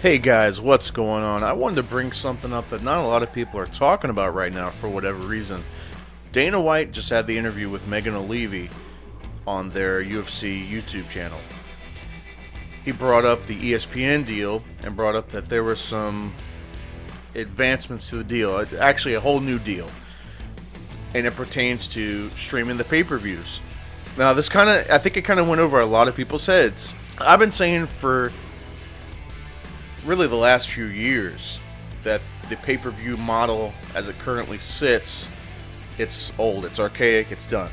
Hey guys, what's going on? I wanted to bring something up that not a lot of people are talking about right now for whatever reason. Dana White just had the interview with Megan O'Leary on their UFC YouTube channel. He brought up the ESPN deal and brought up that there were some advancements to the deal, actually a whole new deal. And it pertains to streaming the pay-per-views. Now I think it kind of went over a lot of people's heads. I've been saying for really the last few years that the pay-per-view model as it currently sits, it's old, it's archaic, it's done.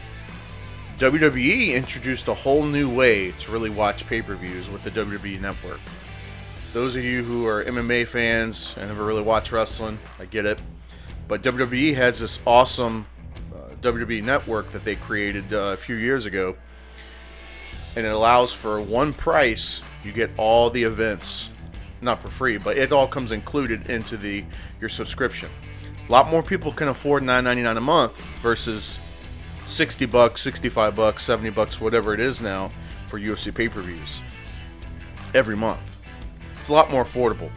WWE introduced a whole new way to really watch pay-per-views with the WWE Network. Those of you who are MMA fans and never really watched wrestling, I get it. But WWE has this awesome WWE Network that they created a few years ago. And it allows for one price, you get all the events. Not for free, but it all comes included into your subscription. A lot more people can afford $9.99 a month versus $60, $65, $70, whatever it is now for UFC pay-per-views every month. It's a lot more affordable.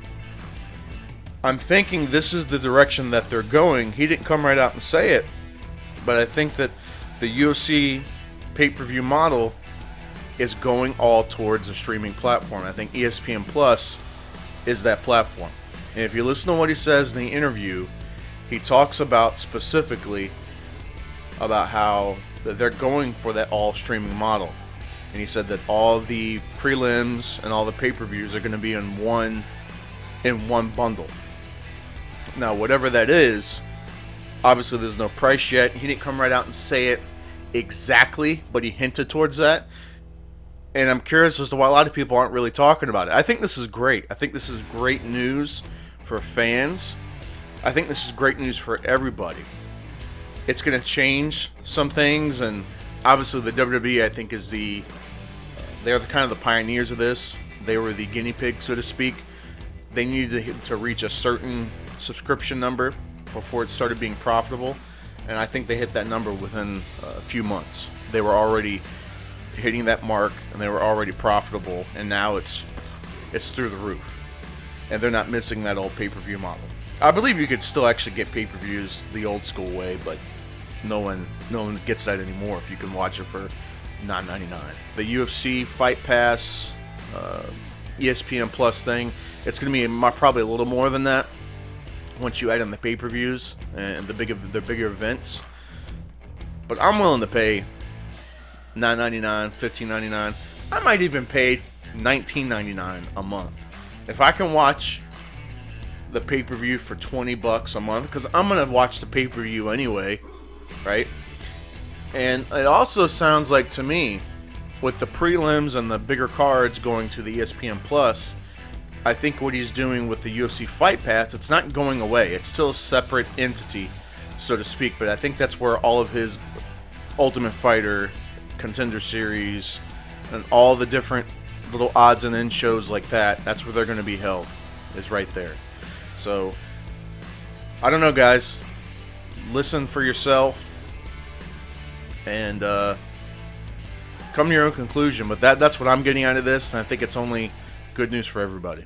I'm thinking this is the direction that they're going. He didn't come right out and say it, but I think that the UFC pay-per-view model is going all towards a streaming platform. I think ESPN Plus is that platform. And if you listen to what he says in the interview, he talks about specifically about how they're going for that all streaming model. And he said that all the prelims and all the pay-per-views are going to be in one bundle. Now, whatever that is, obviously there's no price yet. He didn't come right out and say it exactly, but he hinted towards that. And I'm curious as to why a lot of people aren't really talking about it. I think this is great. I think this is great news for fans. I think this is great news for everybody. It's going to change some things, and obviously the WWE, I think, they're kind of the pioneers of this. They were the guinea pig, so to speak. They needed to reach a certain subscription number before it started being profitable, and I think they hit that number within a few months. They were already hitting that mark, and they were already profitable, and now it's through the roof, and they're not missing that old pay-per-view model. I believe you could still actually get pay-per-views the old school way, but no one gets that anymore if you can watch it for $9.99. The UFC Fight Pass, ESPN Plus thing, it's going to be probably a little more than that once you add in the pay-per-views and the bigger events. But I'm willing to pay $9.99, $15.99. I might even pay $19.99 a month if I can watch the pay-per-view for $20 a month, because I'm gonna watch the pay-per-view anyway, right? And it also sounds like to me, with the prelims and the bigger cards going to the ESPN Plus, I think what he's doing with the UFC Fight Pass, it's not going away. It's still a separate entity, so to speak. But I think that's where all of his Ultimate Fighter, Contender Series, and all the different little odds and ends shows like that, that's where they're going to be held, is right there. So I don't know, guys. Listen for yourself and come to your own conclusion. But that's what I'm getting out of this, and I think it's only good news for everybody.